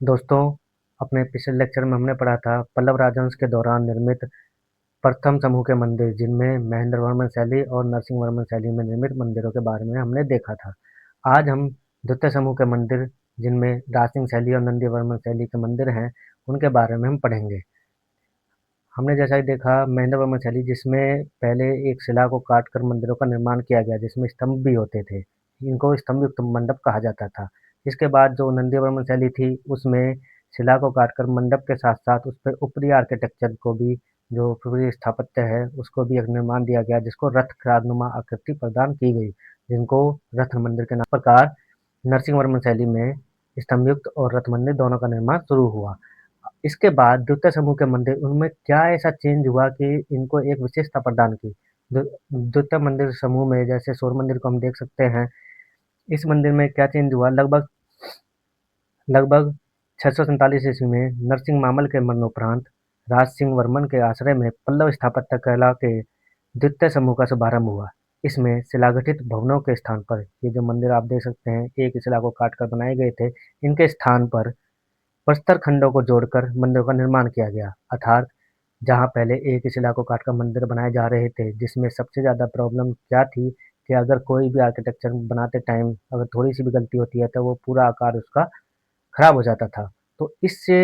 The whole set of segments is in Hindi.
दोस्तों, अपने पिछले लेक्चर में हमने पढ़ा था पल्लव राजवंश के दौरान निर्मित प्रथम समूह के मंदिर, जिनमें महेंद्र वर्मन शैली और नरसिंह वर्मन शैली में निर्मित मंदिरों के बारे में हमने देखा था। आज हम द्वितीय समूह के मंदिर, जिनमें राजसिंह शैली और नंदी वर्मन शैली के मंदिर हैं, उनके बारे में हम पढ़ेंगे। हमने जैसा ही देखा महेंद्र वर्मन शैली, जिसमें पहले एक शिला को काटकर मंदिरों का निर्माण किया गया, जिसमें स्तंभ भी होते थे। इनको स्तंभ युक्त मंडप कहा जाता था। इसके बाद जो नंदी वर्मन शैली थी, उसमें शिला को काटकर मंडप के साथ साथ उस पर ऊपरी आर्किटेक्चर को भी, जो ऊपरी स्थापत्य है, उसको भी एक निर्माण दिया गया, जिसको रथ नुमा आकृति प्रदान की गई, जिनको रथ मंदिर के नाम प्रकार नरसिंह वर्मन शैली में स्तंभ युक्त और रथ मंदिर दोनों का निर्माण शुरू हुआ। इसके बाद द्वितीय समूह के मंदिर, उनमें क्या ऐसा चेंज हुआ कि इनको एक विशेषता प्रदान की। द्वितीय मंदिर समूह में जैसे सूर्य मंदिर को हम देख सकते हैं। इस मंदिर में क्या चेंज हुआ, लगभग लगभग 647 ईस्वी में नरसिंह मामल के मरणोपरांत राज सिंह वर्मन के आश्रय में पल्लव स्थापत्य कला के द्वितीय समूह का शुभारंभ हुआ। इसमें शिलागठित भवनों के स्थान पर, ये जो मंदिर आप देख सकते हैं, एक शिला को काटकर बनाए गए थे, इनके स्थान पर प्रस्तर खंडों को जोड़कर मंदिरों का निर्माण किया गया। अर्थात जहाँ पहले एक ही शिला को काटकर मंदिर बनाए जा रहे थे, जिसमें सबसे ज़्यादा प्रॉब्लम क्या थी कि अगर कोई भी आर्किटेक्चर बनाते टाइम अगर थोड़ी सी भी गलती होती है, तो वो पूरा आकार उसका खराब हो जाता था। तो इससे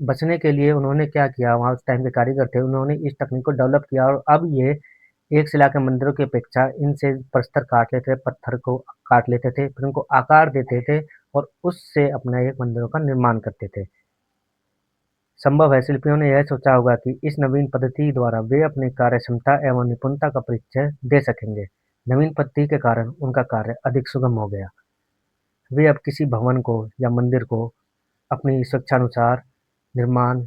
बचने के लिए उन्होंने क्या किया, वहाँ उस टाइम के कारीगर थे, उन्होंने इस तकनीक को डेवलप किया और अब ये एक शिला के मंदिरों की अपेक्षा इनसे प्रस्तर काट लेते थे, पत्थर को काट लेते थे, फिर उनको आकार देते थे और उससे अपने एक मंदिरों का निर्माण करते थे। संभव है शिल्पियों ने यह सोचा होगा कि इस नवीन पद्धति द्वारा वे अपनी कार्यक्षमता एवं निपुणता का परिचय दे सकेंगे। नवीन पद्धति के कारण उनका कार्य अधिक सुगम हो गया। वे अब किसी भवन को या मंदिर को अपनी स्वेच्छानुसार निर्माण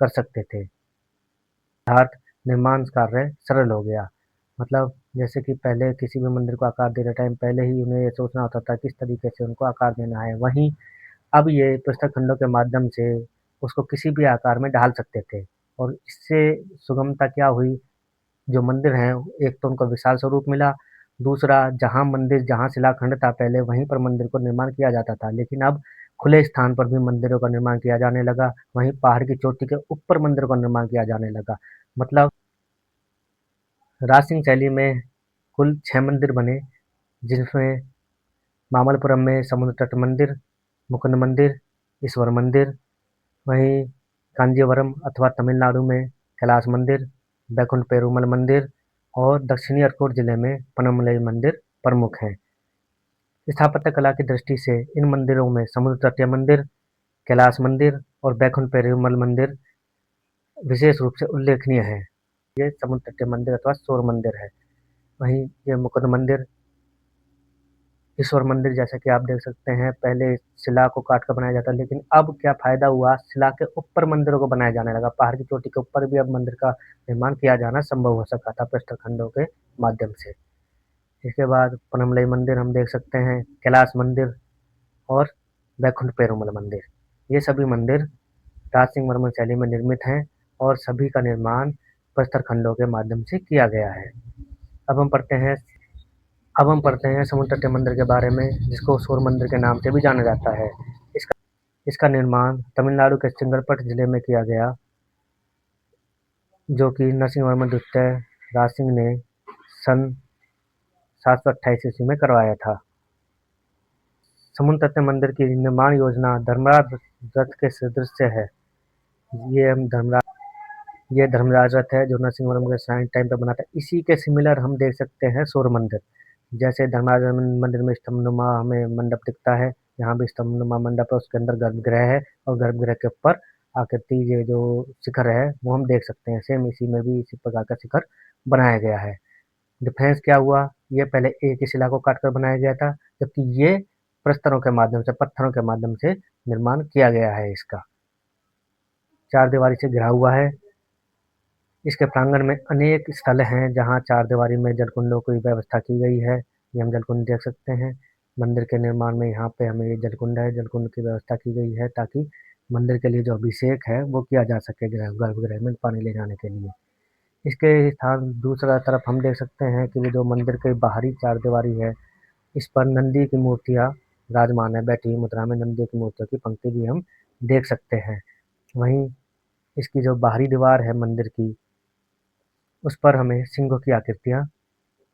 कर सकते थे, अर्थात निर्माण कार्य सरल हो गया। मतलब जैसे कि पहले किसी भी मंदिर को आकार देने टाइम पहले ही उन्हें ये सोचना होता था किस तरीके से उनको आकार देना है, वहीं अब ये पुस्तक खंडों के माध्यम से उसको किसी भी आकार में ढाल सकते थे। और इससे सुगमता क्या हुई, जो मंदिर हैं, एक तो उनको विशाल स्वरूप मिला, दूसरा जहाँ शिलाखंड था पहले वहीं पर मंदिर को निर्माण किया जाता था, लेकिन अब खुले स्थान पर भी मंदिरों का निर्माण किया जाने लगा। वहीं पहाड़ की चोटी के ऊपर मंदिरों का निर्माण किया जाने लगा। मतलब राजसिंह शैली में कुल 6 मंदिर बने, जिसमें मामल्लपुरम में समुद्र तट मंदिर, मुकुंद मंदिर, ईश्वर मंदिर, वहीं कांजीवरम अथवा तमिलनाडु में कैलाश मंदिर, बैकुंठ पेरुमल मंदिर और दक्षिणी अर्कोट जिले में पनमलई मंदिर प्रमुख हैं। स्थापत्य कला की दृष्टि से इन मंदिरों में समुद्र तटीय मंदिर, कैलाश मंदिर और बैकुंठ पेरुमल मंदिर विशेष रूप से उल्लेखनीय है। ये समुद्र तटीय मंदिर अथवा सौर मंदिर है। वहीं ये मुकुंद मंदिर, ईश्वर मंदिर, जैसा कि आप देख सकते हैं, पहले शिला को काट कर बनाया जाता, लेकिन अब क्या फायदा हुआ, शिला के ऊपर मंदिरों को बनाया जाने लगा। पहाड़ की चोटी के ऊपर भी अब मंदिर का निर्माण किया जाना संभव हो सका था प्रस्तर खंडों के माध्यम से। इसके बाद पनमलई मंदिर हम देख सकते हैं, कैलाश मंदिर और बैकुंठ पेरुमल मंदिर, ये सभी मंदिर राजसिंह वर्मन शैली में निर्मित हैं और सभी का निर्माण प्रस्तर खंडों के माध्यम से किया गया है। अब हम पढ़ते हैं अब हम पढ़ते हैं समुद्र तटीय मंदिर के बारे में, जिसको सूर्य मंदिर के नाम से भी जाना जाता है। इसका इसका निर्माण तमिलनाडु के चेंगलपट्ट जिले में किया गया, जो कि नरसिंहवर्मन द्वितीय राजसिंह ने सन 728 ईस्वी में करवाया था। समुद्र तटीय मंदिर की निर्माण योजना धर्मराज रथ के सदृश है। ये हम धर्मराज रथ है जो नरसिंहवर्मन के टाइम पे बना था। इसी के सिमिलर हम देख सकते हैं सूर्य मंदिर। जैसे धर्मराज मंदिर में स्तंभनुमा हमें मंडप दिखता है, यहाँ भी स्तंभनुमा मंडप है, उसके अंदर गर्भगृह है और गर्भगृह के ऊपर आकृति, ये जो शिखर है वो हम देख सकते हैं। सेम इसी में भी इसी प्रकार का शिखर बनाया गया है। डिफरेंस क्या हुआ, ये पहले एक ही शिला को काटकर बनाया गया था, जबकि ये प्रस्तरों के माध्यम से, पत्थरों के माध्यम से निर्माण किया गया है। इसका चार दीवारी से घिरा हुआ है। इसके प्रांगण में अनेक स्थल हैं जहाँ चार दीवारी में जलकुंडों की व्यवस्था की गई है। ये हम जलकुंड देख सकते हैं। मंदिर के निर्माण में यहाँ पे हमें ये जलकुंड है, जलकुंड की व्यवस्था की गई है ताकि मंदिर के लिए जो अभिषेक है वो किया जा सके गर्भगृह में पानी ले जाने के लिए। इसके स्थान दूसरा तरफ हम देख सकते हैं कि जो मंदिर के बाहरी चार दीवारी है, इस पर नंदी की मूर्तियाँ विराजमान है, बैठी हुई मुद्रा में नंदी की मूर्तियों की पंक्ति भी हम देख सकते हैं। वहीं इसकी जो बाहरी दीवार है मंदिर की, उस पर हमें सिंहों की आकृतियाँ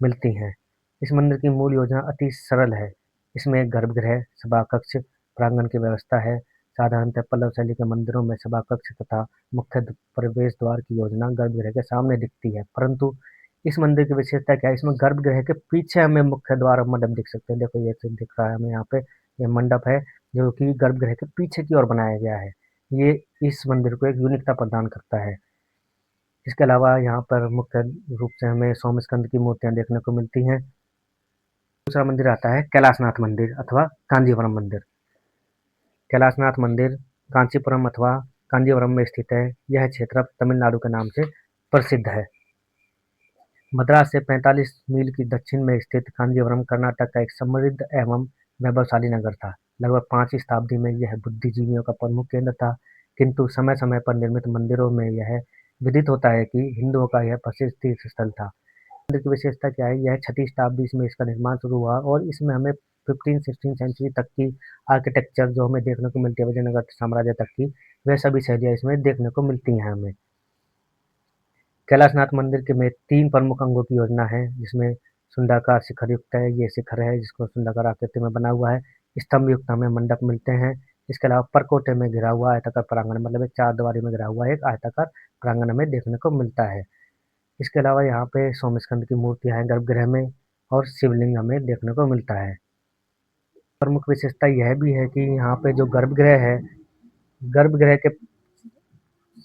मिलती हैं। इस मंदिर की मूल योजना अति सरल है। इसमें एक गर्भगृह, सभाकक्ष, प्रांगण की व्यवस्था है। साधारणतः पल्लव शैली के मंदिरों में सभाकक्ष तथा मुख्य प्रवेश द्वार की योजना गर्भगृह के सामने दिखती है, परंतु इस मंदिर की विशेषता क्या है? इसमें गर्भगृह के पीछे हमें मुख्य द्वार और मंडप दिख सकते हैं। देखो ये तो दिख रहा है हमें यहाँ पे, ये मंडप है जो कि गर्भगृह के पीछे की ओर बनाया गया है। ये इस मंदिर को एक यूनिकता प्रदान करता है। इसके अलावा यहाँ पर मुख्य रूप से हमें सोम स्कंद की मूर्तियाँ देखने को मिलती हैं। दूसरा मंदिर आता है कैलाशनाथ मंदिर अथवा कांजीवरम मंदिर। कैलाशनाथ मंदिर कांचीपुरम अथवा कांजीवरम में स्थित है। यह क्षेत्र अब तमिलनाडु के नाम से प्रसिद्ध है। मद्रास से 45 मील की दक्षिण में स्थित कांजीवरम कर्नाटक का एक समृद्ध एवं वैभवशाली नगर था। लगभग 5वीं शताब्दी में यह बुद्धिजीवियों का प्रमुख केंद्र था, किंतु समय समय पर निर्मित मंदिरों में यह विदित होता है कि हिंदुओं का यह प्रसिद्ध तीर्थ स्थल था। मंदिर की विशेषता क्या है? यह 6वीं शताब्दी में इसका निर्माण शुरू हुआ और इसमें हमें 15-16 सेंचुरी तक की आर्किटेक्चर जो हमें देखने को मिलती है, विजयनगर साम्राज्य तक की, वह सभी शैलियाँ इसमें देखने को मिलती हैं हमें। कैलाशनाथ मंदिर के में 3 प्रमुख अंगों की योजना है, जिसमें सुंडाकार शिखर युक्त है। ये शिखर है जिसको सुंडाकार आकृति में बना हुआ है। स्तंभ युक्त हमें मंडप मिलते हैं। इसके अलावा परकोटे में घिरा हुआ आयताकार प्रांगण, मतलब एक चार दीवारी में घिरा हुआ एक आयताकार प्रांगण हमें देखने को मिलता है। इसके अलावा यहाँ पे सोमस्कंद की मूर्तियाँ हैं गर्भगृह में और शिवलिंग हमें देखने को मिलता है। प्रमुख विशेषता यह भी है कि यहाँ पे जो गर्भगृह है, गर्भगृह के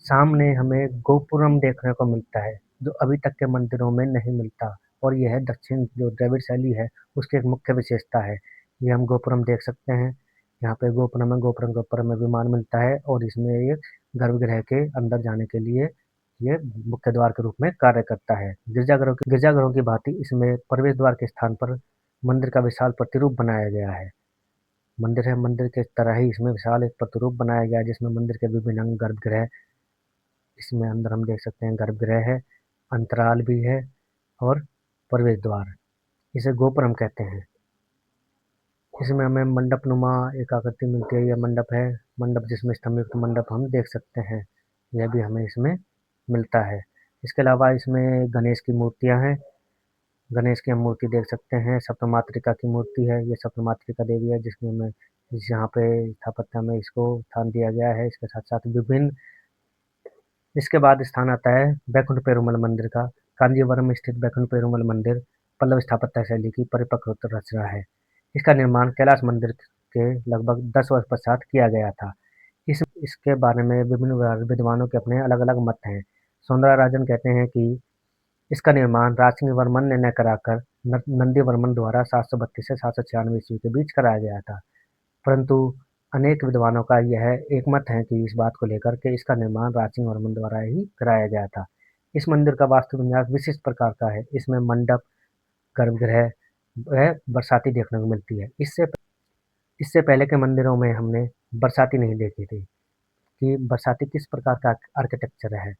सामने हमें गोपुरम देखने को मिलता है, जो अभी तक के मंदिरों में नहीं मिलता, और यह दक्षिण जो द्रविड़ शैली है उसकी एक मुख्य विशेषता है। ये हम गोपुरम देख सकते हैं। यहाँ पे गोपुरम है, गोपुरम के ऊपर हमें विमान मिलता है और इसमें ये गर्भगृह के अंदर जाने के लिए ये मुख्य द्वार के रूप में कार्य करता है। गिरजाघरों की भांति इसमें प्रवेश द्वार के स्थान पर मंदिर का विशाल प्रतिरूप बनाया गया है। मंदिर है, मंदिर के तरह ही इसमें विशाल एक प्रतिरूप बनाया गया है, जिसमें मंदिर के विभिन्न अंग, गर्भगृह, इसमें अंदर हम देख सकते हैं गर्भगृह है, अंतराल भी है और प्रवेश द्वार, इसे गोपुरम कहते हैं। इसमें हमें मंडप नुमा एक आकृति मिलती है। यह मंडप है, मंडप जिसमें स्तंभ युक्त मंडप हम देख सकते हैं, यह भी हमें इसमें मिलता है। इसके अलावा इसमें गणेश की मूर्तियां हैं। गणेश की हम मूर्ति देख सकते हैं। सप्तमातृका की मूर्ति है, ये सप्तमातृका देवी है जिसमें हमें यहाँ पे स्थापत्य में इसको स्थान दिया गया है। इसके साथ साथ विभिन्न, इसके बाद स्थान आता है बैकुंठ पेरुमल मंदिर का। कांजीवरम स्थित बैकुंठ पेरुमल मंदिर पल्लव स्थापत्य शैली की परिपक्व रचना है। इसका निर्माण कैलाश मंदिर के लगभग 10 वर्ष पश्चात किया गया था। इसके बारे में विभिन्न विद्वानों के अपने अलग अलग मत हैं। सौंदराराजन कहते हैं कि इसका निर्माण राजसिंह वर्मन ने न कराकर नंदी वर्मन द्वारा 732 से 796 ईस्वी के बीच कराया गया था, परंतु अनेक विद्वानों का यह एकमत है कि इस बात को लेकर के इसका निर्माण राजसिंह वर्मन द्वारा ही कराया गया था। इस मंदिर का वास्तु विन्यास विशिष्ट प्रकार का है। इसमें मंडप, गर्भगृह वह बरसाती देखने को मिलती है। इससे पहले के मंदिरों में हमने बरसाती नहीं देखी थी कि बरसाती किस प्रकार का आर्किटेक्चर है।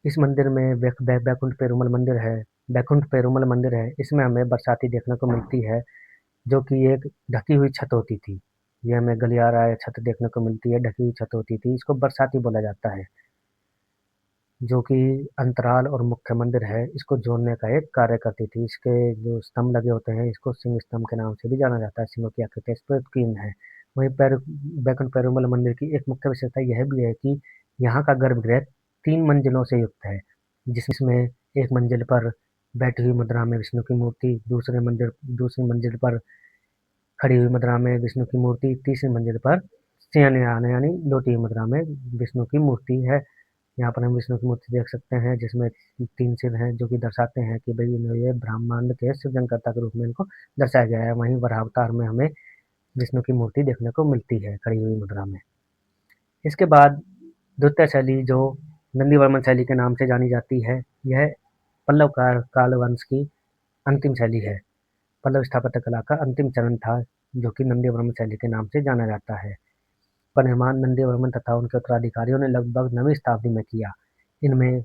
इस मंदिर में बैकुंठ पेरुमल मंदिर है, बैकुंठ पेरुमल मंदिर है, इसमें हमें बरसाती देखने को मिलती है, जो कि एक ढकी हुई छत होती थी। ये हमें गलियारा या छत देखने को मिलती है, ढकी हुई छत होती थी, इसको बरसाती बोला जाता है, जो कि अंतराल और मुख्य मंदिर है इसको जोड़ने का एक कार्य करती थी। इसके जो स्तंभ लगे होते हैं, इसको सिंह स्तंभ के नाम से भी जाना जाता है। सिंहों की आकृति इस पर उत्कीर्ण है। वहीं बैकुंठ पेरुमल मंदिर की एक मुख्य विशेषता यह भी है कि यहाँ का गर्भगृह 3 मंजिलों से युक्त है, जिसमें एक मंजिल पर बैठी हुई मुद्रा में विष्णु की मूर्ति, दूसरी मंजिल पर खड़ी हुई मुद्रा में विष्णु की मूर्ति, तीसरी मंजिल पर शयनयान यानी लोटी हुई मुद्रा में विष्णु की मूर्ति है। यहाँ पर हम विष्णु की मूर्ति देख सकते हैं, जिसमें 3 सिर हैं, जो कि दर्शाते हैं कि भाई ये ब्रह्मांड के सृजनकर्ता के रूप में इनको दर्शाया गया है। वहीं वरावतार में हमें विष्णु की मूर्ति देखने को मिलती है खड़ी हुई मुद्रा में। इसके बाद द्वितीय शैली जो नंदीवर्मन शैली के नाम से जानी जाती है, यह पल्लव काल वंश की अंतिम शैली है। पल्लव स्थापत्य कला का अंतिम चरण था, जो कि नंदीवर्मन शैली के नाम से जाना जाता है। का निर्माण नंदीवर्मन तथा उनके उत्तराधिकारियों ने लगभग 9वीं शताब्दी में किया। इनमें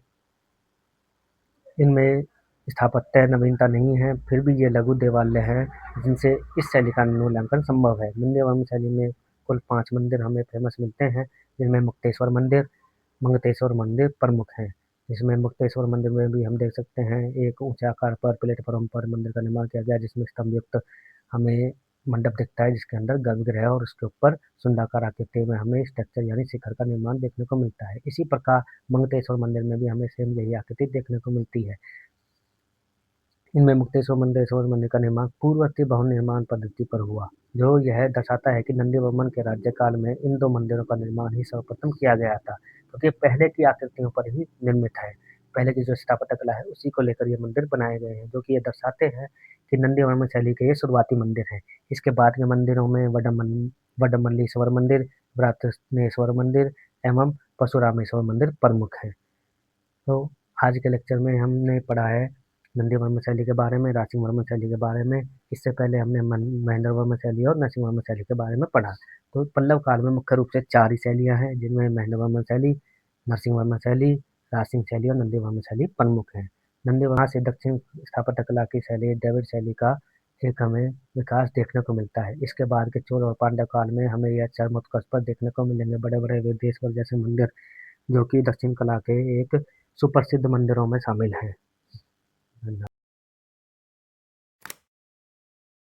इनमें स्थापत्य नवीनता नहीं है, फिर भी ये लघु देवालय हैं जिनसे इस शैली का मूल्यांकन संभव है। नंदीवर्मन शैली में कुल 5 मंदिर हमें फेमस मिलते हैं, जिनमें मुक्तेश्वर मंदिर प्रमुख है। इसमें मुक्तेश्वर मंदिर में भी हम देख सकते हैं एक ऊंचे आकार पर प्लेटफॉर्म पर मंदिर का निर्माण किया गया है, जिसमें स्तंभ युक्त हमें मंडप दिखता है, जिसके अंदर गर्भगृह है और उसके ऊपर सुंडाकार आकृति में हमें स्ट्रक्चर यानी शिखर का निर्माण देखने को मिलता है। इसी प्रकार मुक्तेश्वर मंदिर में भी हमें सेम यही आकृति देखने को मिलती है। इनमें मुक्तेश्वर मंदिर का निर्माण पूर्ववर्ती भवन निर्माण पद्धति पर हुआ, जो यह दर्शाता है कि नंदीवर्मन के राज्यकाल में इन दो मंदिरों का निर्माण ही सर्वप्रथम किया गया था, क्योंकि तो पहले की आकृतियों पर ही निर्मित है। पहले की जो स्थापत्य कला है उसी को लेकर ये मंदिर बनाए गए हैं, जो कि ये दर्शाते हैं कि नंदीवर्मन शैली के ये शुरुआती मंदिर हैं। इसके बाद के मंदिरों में वडमल्लीश्वर मंदिर, व्रातनेश्वर मंदिर एवं परशुरामेश्वर मंदिर प्रमुख है। तो आज के लेक्चर में हमने पढ़ा है नंदी वर्मन शैली के बारे में, रासिंग वर्मन शैली के बारे में। इससे पहले हमने महेंद्र वर्मन शैली और नरसिंह वर्मन शैली के बारे में पढ़ा। तो पल्लव काल में मुख्य रूप से 4 ही शैलियाँ हैं, जिनमें महेंद्र वर्मन शैली, नरसिंह वर्मन शैली, रासिंग शैली और नंदी वर्मन शैली प्रमुख हैं। नंदी वहाँ से दक्षिण स्थापत्य कला की शैली द्रविड़ शैली का एक हमें विकास देखने को मिलता है। इसके बाद के चोल और पांड्य काल में हमें यह चरमोत्कर्ष पर देखने को मिलेंगे। बड़े बड़े विदेश्वर जैसे मंदिर, जो कि दक्षिण कला के एक सुप्रसिद्ध मंदिरों में शामिल हैं। धन्यवाद।